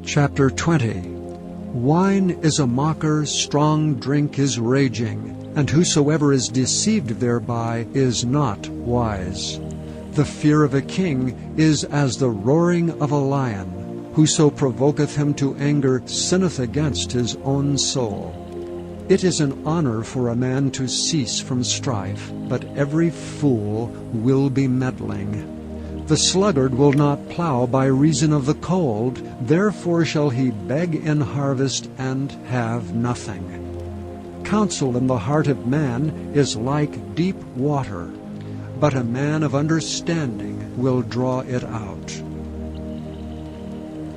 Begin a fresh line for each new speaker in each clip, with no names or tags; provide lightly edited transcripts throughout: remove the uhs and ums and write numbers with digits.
Chapter 20. Wine is a mocker, strong drink is raging, and whosoever is deceived thereby is not wise. The fear of a king is as the roaring of a lion. Whoso provoketh him to anger sinneth against his own soul. It is an honor for a man to cease from strife, but every fool will be meddling. The sluggard will not plow by reason of the cold, therefore shall he beg in harvest and have nothing. Counsel in the heart of man is like deep water, but a man of understanding will draw it out.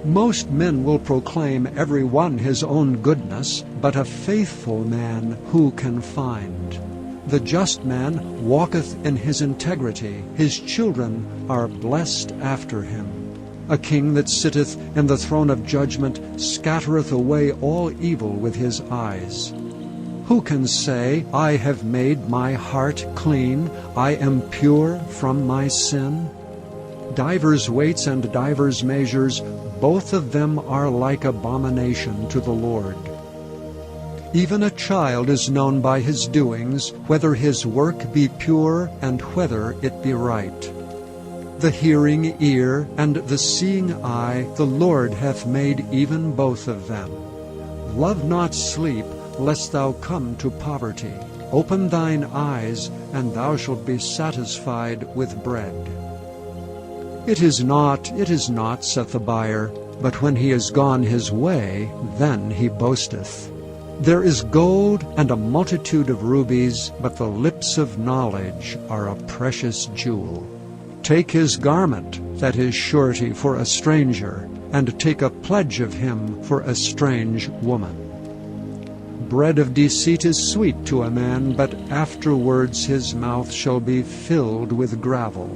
Most men will proclaim every one his own goodness, but a faithful man who can find? The just man walketh in his integrity, his children are blessed after him. A king that sitteth in the throne of judgment scattereth away all evil with his eyes. Who can say, I have made my heart clean, I am pure from my sin? Divers weights and divers measures, both of them are like abomination to the Lord. Even a child is known by his doings, whether his work be pure and whether it be right. The hearing ear and the seeing eye the Lord hath made even both of them. Love not sleep, lest thou come to poverty. Open thine eyes, and thou shalt be satisfied with bread. It is not, saith the buyer, but when he is gone his way, then he boasteth. There is gold and a multitude of rubies, but the lips of knowledge are a precious jewel. Take his garment, that is surety for a stranger, and take a pledge of him for a strange woman. Bread of deceit is sweet to a man, but afterwards his mouth shall be filled with gravel.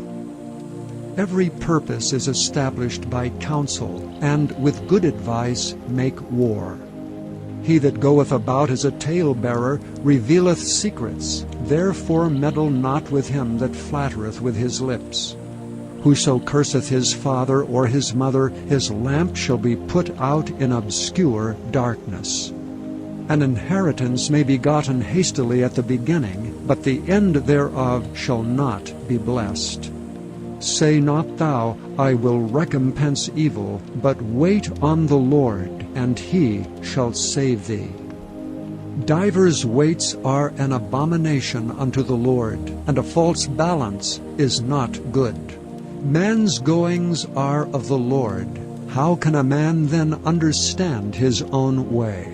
Every purpose is established by counsel, and with good advice make war. He that goeth about as a talebearer revealeth secrets, therefore meddle not with him that flattereth with his lips. Whoso curseth his father or his mother, his lamp shall be put out in obscure darkness. An inheritance may be gotten hastily at the beginning, but the end thereof shall not be blessed. Say not thou, I will recompense evil, but wait on the Lord, and he shall save thee. Divers weights are an abomination unto the Lord, and a false balance is not good. Man's goings are of the Lord. How can a man then understand his own way?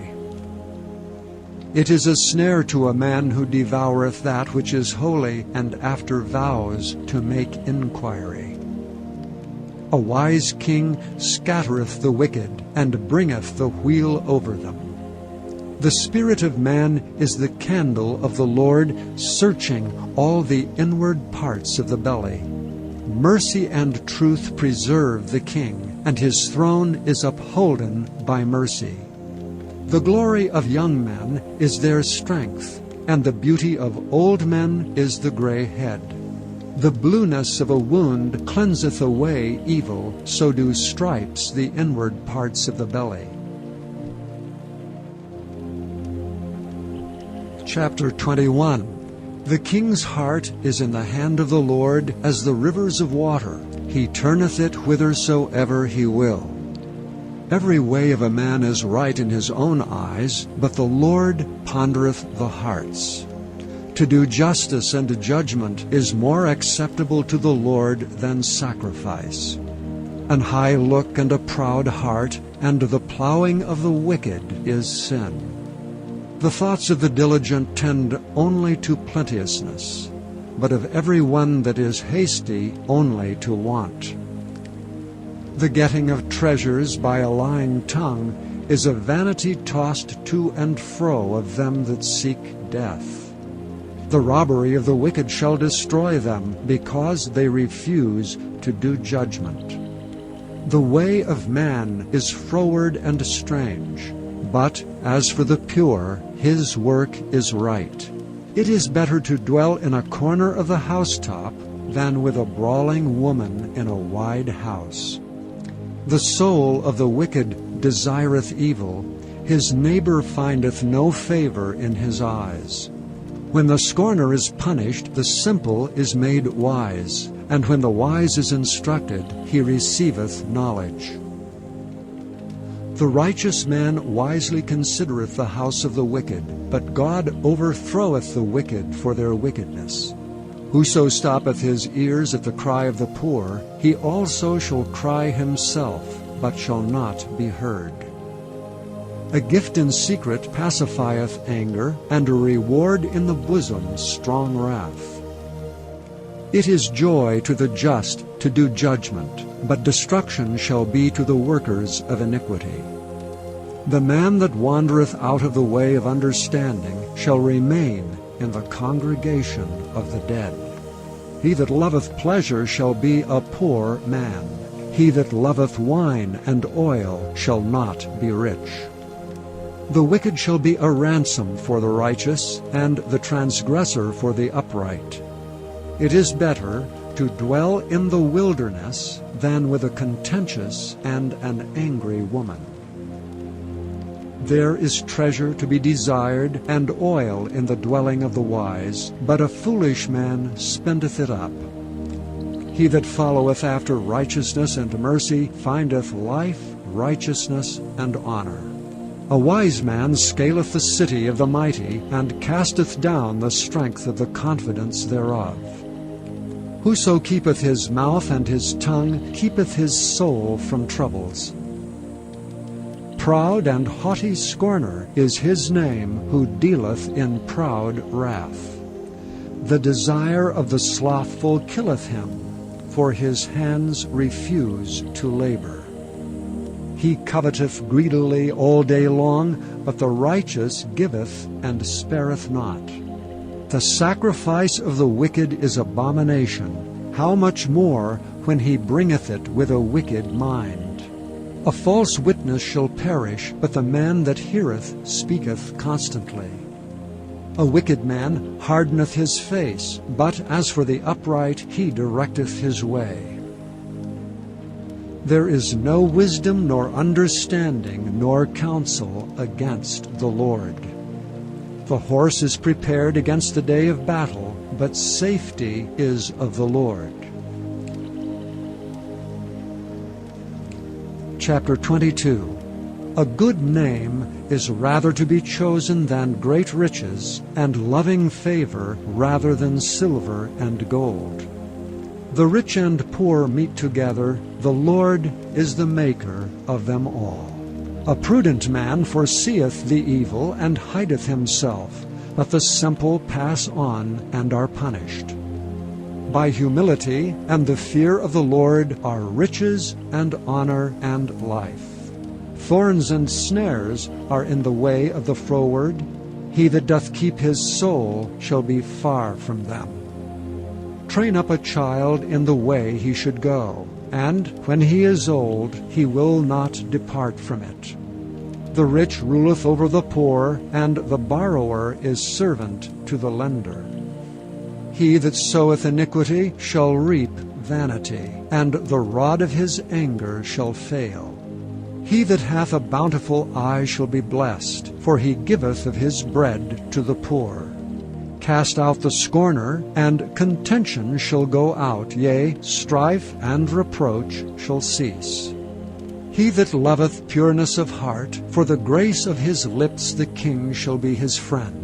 It is a snare to a man who devoureth that which is holy, and after vows to make inquiry. A wise king scattereth the wicked, and bringeth the wheel over them. The spirit of man is the candle of the Lord, searching all the inward parts of the belly. Mercy and truth preserve the king, and his throne is upholden by mercy. The glory of young men is their strength, and the beauty of old men is the gray head. The blueness of a wound cleanseth away evil, so do stripes the inward parts of the belly. Chapter 21. The king's heart is in the hand of the Lord as the rivers of water. He turneth it whithersoever he will. Every way of a man is right in his own eyes, but the Lord pondereth the hearts. To do justice and judgment is more acceptable to the Lord than sacrifice. An high look and a proud heart, and the plowing of the wicked is sin. The thoughts of the diligent tend only to plenteousness, but of every one that is hasty only to want. The getting of treasures by a lying tongue is a vanity tossed to and fro of them that seek death. The robbery of the wicked shall destroy them, because they refuse to do judgment. The way of man is froward and strange, but as for the pure, his work is right. It is better to dwell in a corner of the housetop than with a brawling woman in a wide house. The soul of the wicked desireth evil, his neighbor findeth no favor in his eyes. When the scorner is punished, the simple is made wise, and when the wise is instructed, he receiveth knowledge. The righteous man wisely considereth the house of the wicked, but God overthroweth the wicked for their wickedness. Whoso stoppeth his ears at the cry of the poor, he also shall cry himself, but shall not be heard. A gift in secret pacifieth anger, and a reward in the bosom strong wrath. It is joy to the just to do judgment, but destruction shall be to the workers of iniquity. The man that wandereth out of the way of understanding shall remain in the congregation of the dead. He that loveth pleasure shall be a poor man. He that loveth wine and oil shall not be rich. The wicked shall be a ransom for the righteous, and the transgressor for the upright. It is better to dwell in the wilderness than with a contentious and an angry woman. There is treasure to be desired, and oil in the dwelling of the wise, but a foolish man spendeth it up. He that followeth after righteousness and mercy findeth life, righteousness, and honor. A wise man scaleth the city of the mighty, and casteth down the strength of the confidence thereof. Whoso keepeth his mouth and his tongue keepeth his soul from troubles. Proud and haughty scorner is his name, who dealeth in proud wrath. The desire of the slothful killeth him, for his hands refuse to labor. He coveteth greedily all day long, but the righteous giveth and spareth not. The sacrifice of the wicked is abomination. How much more when he bringeth it with a wicked mind? A false witness shall perish, but the man that heareth speaketh constantly. A wicked man hardeneth his face, but as for the upright he directeth his way. There is no wisdom nor understanding nor counsel against the Lord. The horse is prepared against the day of battle, but safety is of the Lord. Chapter 22. A good name is rather to be chosen than great riches, and loving favor rather than silver and gold. The rich and poor meet together, the Lord is the maker of them all. A prudent man foreseeth the evil, and hideth himself, but the simple pass on and are punished. By humility and the fear of the Lord are riches and honor and life. Thorns and snares are in the way of the froward. He that doth keep his soul shall be far from them. Train up a child in the way he should go, and when he is old he will not depart from it. The rich ruleth over the poor, and the borrower is servant to the lender. He that soweth iniquity shall reap vanity, and the rod of his anger shall fail. He that hath a bountiful eye shall be blessed, for he giveth of his bread to the poor. Cast out the scorner, and contention shall go out, yea, strife and reproach shall cease. He that loveth pureness of heart, for the grace of his lips the king shall be his friend.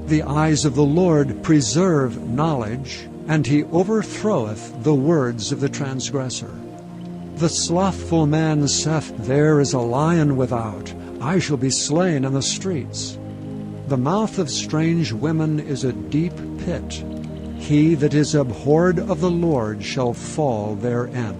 The eyes of the Lord preserve knowledge, and he overthroweth the words of the transgressor. The slothful man saith, There is a lion without, I shall be slain in the streets. The mouth of strange women is a deep pit. He that is abhorred of the Lord shall fall therein.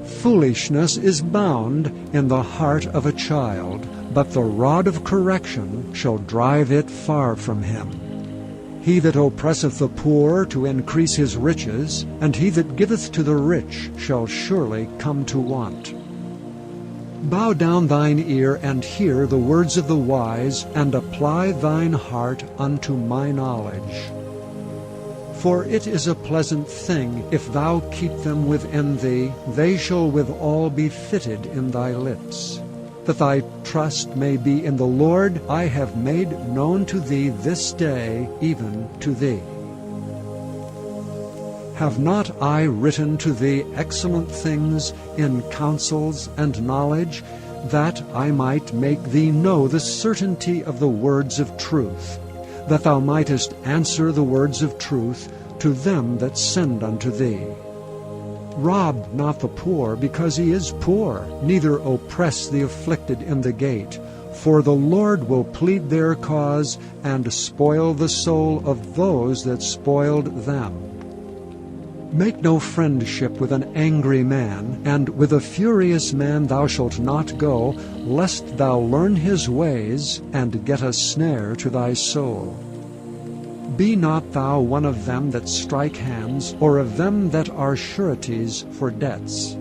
Foolishness is bound in the heart of a child, but the rod of correction shall drive it far from him. He that oppresseth the poor to increase his riches, and he that giveth to the rich shall surely come to want. Bow down thine ear and hear the words of the wise, and apply thine heart unto my knowledge. For it is a pleasant thing, if thou keep them within thee, they shall withal be fitted in thy lips. that thy trust may be in the Lord, I have made known to thee this day, even to thee. Have not I written to thee excellent things in counsels and knowledge, that I might make thee know the certainty of the words of truth, that thou mightest answer the words of truth to them that send unto thee? Rob not the poor because he is poor, neither oppress the afflicted in the gate, for the Lord will plead their cause, and spoil the soul of those that spoiled them. Make no friendship with an angry man, and with a furious man thou shalt not go, lest thou learn his ways, and get a snare to thy soul. Be not thou one of them that strike hands, or of them that are sureties for debts.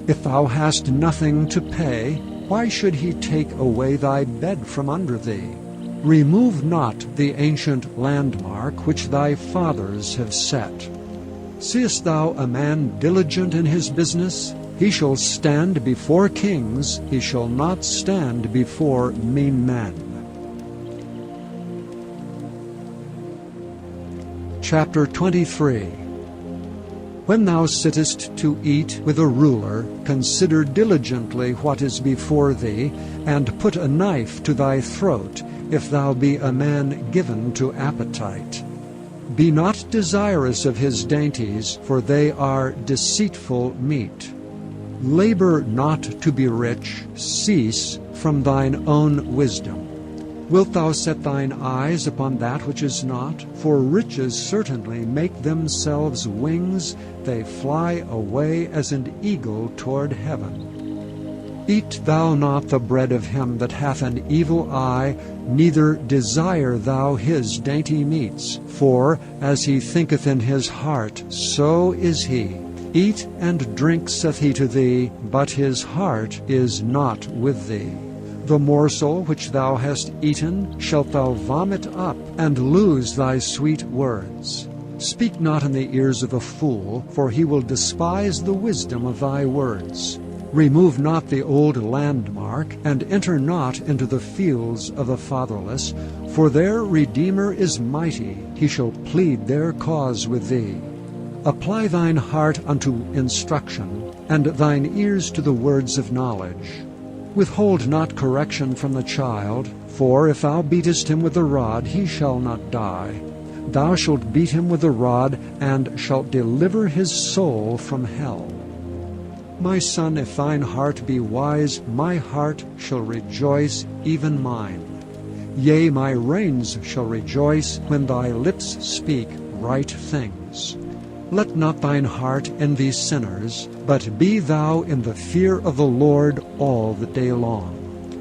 If thou hast nothing to pay, why should he take away thy bed from under thee? Remove not the ancient landmark which thy fathers have set. Seest thou a man diligent in his business? He shall stand before kings, he shall not stand before mean men. Chapter 23. When thou sittest to eat with a ruler, consider diligently what is before thee, and put a knife to thy throat, if thou be a man given to appetite. Be not desirous of his dainties, for they are deceitful meat. Labor not to be rich, cease from thine own wisdom. Wilt thou set thine eyes upon that which is not? For riches certainly make themselves wings, they fly away as an eagle toward heaven. Eat thou not the bread of him that hath an evil eye, neither desire thou his dainty meats. For as he thinketh in his heart, so is he. Eat and drink, saith he to thee, but his heart is not with thee. The morsel which thou hast eaten shalt thou vomit up, and lose thy sweet words. Speak not in the ears of a fool, for he will despise the wisdom of thy words. Remove not the old landmark, and enter not into the fields of the fatherless, for their Redeemer is mighty, he shall plead their cause with thee. Apply thine heart unto instruction, and thine ears to the words of knowledge. Withhold not correction from the child, for if thou beatest him with the rod, he shall not die. Thou shalt beat him with the rod, and shalt deliver his soul from hell. My son, if thine heart be wise, my heart shall rejoice, even mine. Yea, my reins shall rejoice when thy lips speak right things. Let not thine heart envy sinners, but be thou in the fear of the Lord all the day long.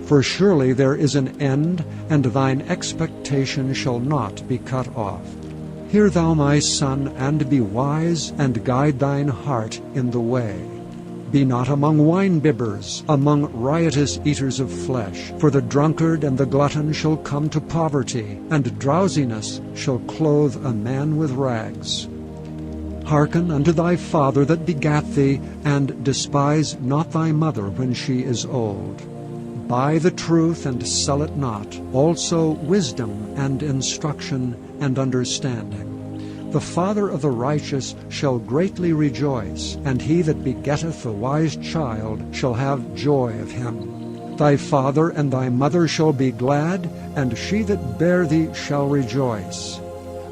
For surely there is an end, and thine expectation shall not be cut off. Hear thou, my son, and be wise, and guide thine heart in the way. Be not among wine-bibbers, among riotous eaters of flesh, for the drunkard and the glutton shall come to poverty, and drowsiness shall clothe a man with rags. Hearken unto thy father that begat thee, and despise not thy mother when she is old. Buy the truth and sell it not, also wisdom and instruction and understanding. The father of the righteous shall greatly rejoice, and he that begetteth the wise child shall have joy of him. Thy father and thy mother shall be glad, and she that bare thee shall rejoice.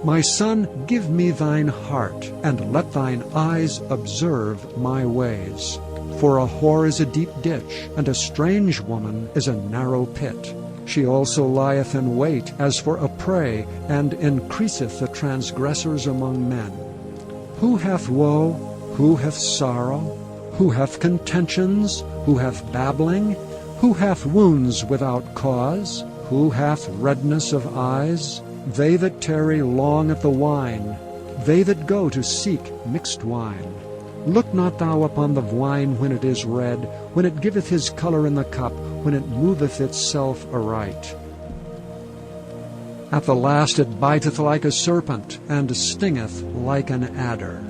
My son, give me thine heart, and let thine eyes observe my ways. For a whore is a deep ditch, and a strange woman is a narrow pit. She also lieth in wait as for a prey, and increaseth the transgressors among men. Who hath woe? Who hath sorrow? Who hath contentions? Who hath babbling? Who hath wounds without cause? Who hath redness of eyes? They that tarry long at the wine, they that go to seek mixed wine. Look not thou upon the wine when it is red, when it giveth his color in the cup, when it moveth itself aright. At the last it biteth like a serpent, and stingeth like an adder.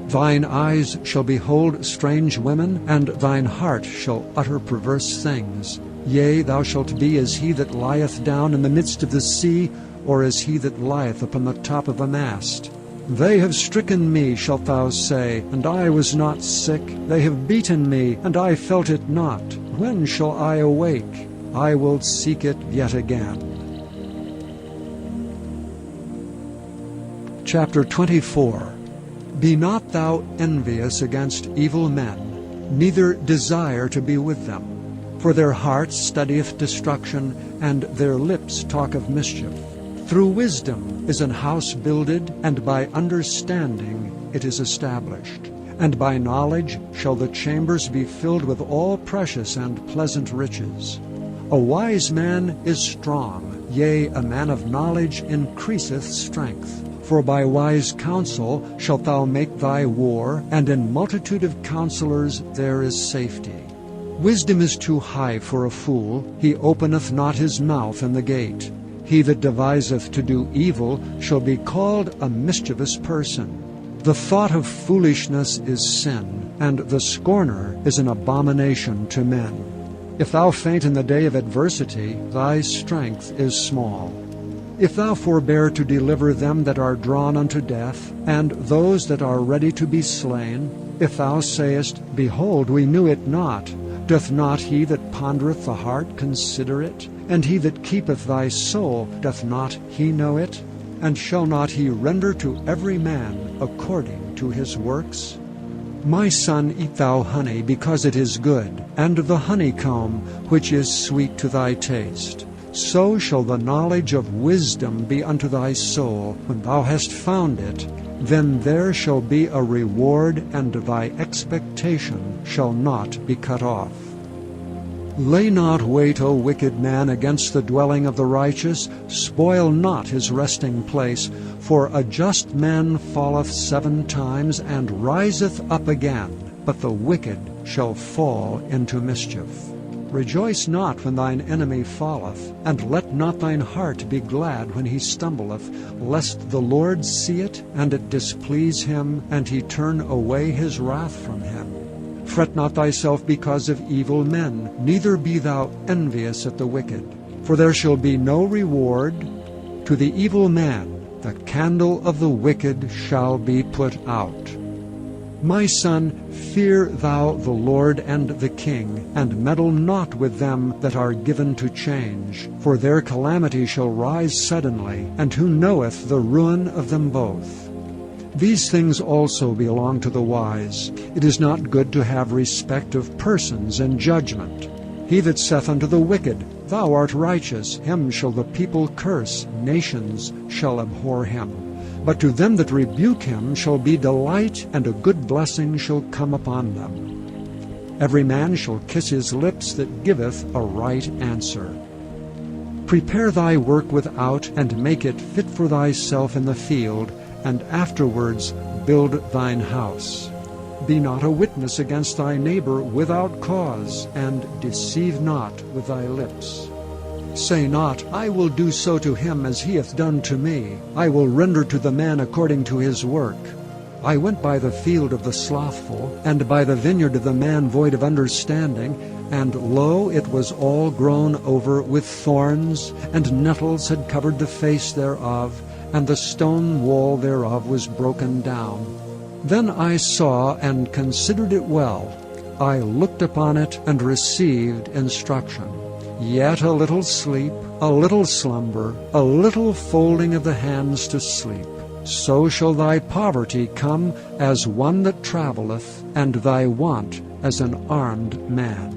Thine eyes shall behold strange women, and thine heart shall utter perverse things. Yea, thou shalt be as he that lieth down in the midst of the sea, or as he that lieth upon the top of a mast. They have stricken me, shalt thou say, and I was not sick. They have beaten me, and I felt it not. When shall I awake? I will seek it yet again. Chapter 24. Be not thou envious against evil men, neither desire to be with them. For their heart studieth destruction, and their lips talk of mischief. Through wisdom is an house builded, and by understanding it is established. And by knowledge shall the chambers be filled with all precious and pleasant riches. A wise man is strong, yea, a man of knowledge increaseth strength. For by wise counsel shalt thou make thy war, and in multitude of counselors there is safety. Wisdom is too high for a fool, he openeth not his mouth in the gate. He that deviseth to do evil shall be called a mischievous person. The thought of foolishness is sin, and the scorner is an abomination to men. If thou faint in the day of adversity, thy strength is small. If thou forbear to deliver them that are drawn unto death, and those that are ready to be slain, if thou sayest, Behold, we knew it not, doth not he that pondereth the heart consider it? And he that keepeth thy soul, doth not he know it? And shall not he render to every man according to his works? My son, eat thou honey, because it is good, and the honeycomb, which is sweet to thy taste. So shall the knowledge of wisdom be unto thy soul. When thou hast found it, then there shall be a reward, and thy expectation shall not be cut off. Lay not wait, O wicked man, against the dwelling of the righteous. Spoil not his resting place. For a just man falleth 7 times, and riseth up again, but the wicked shall fall into mischief. Rejoice not when thine enemy falleth, and let not thine heart be glad when he stumbleth, lest the Lord see it, and it displease him, and he turn away his wrath from him. Fret not thyself because of evil men, neither be thou envious at the wicked. For there shall be no reward to the evil man. The candle of the wicked shall be put out. My son, fear thou the Lord and the king, and meddle not with them that are given to change. For their calamity shall rise suddenly, and who knoweth the ruin of them both? These things also belong to the wise. It is not good to have respect of persons and judgment. He that saith unto the wicked, Thou art righteous, him shall the people curse, nations shall abhor him. But to them that rebuke him shall be delight, and a good blessing shall come upon them. Every man shall kiss his lips that giveth a right answer. Prepare thy work without, and make it fit for thyself in the field, and afterwards build thine house. Be not a witness against thy neighbor without cause, and deceive not with thy lips. Say not, I will do so to him as he hath done to me. I will render to the man according to his work. I went by the field of the slothful, and by the vineyard of the man void of understanding, and lo, it was all grown over with thorns, and nettles had covered the face thereof, and the stone wall thereof was broken down. Then I saw and considered it well. I looked upon it and received instruction. Yet a little sleep, a little slumber, a little folding of the hands to sleep. So shall thy poverty come as one that travelleth, and thy want as an armed man.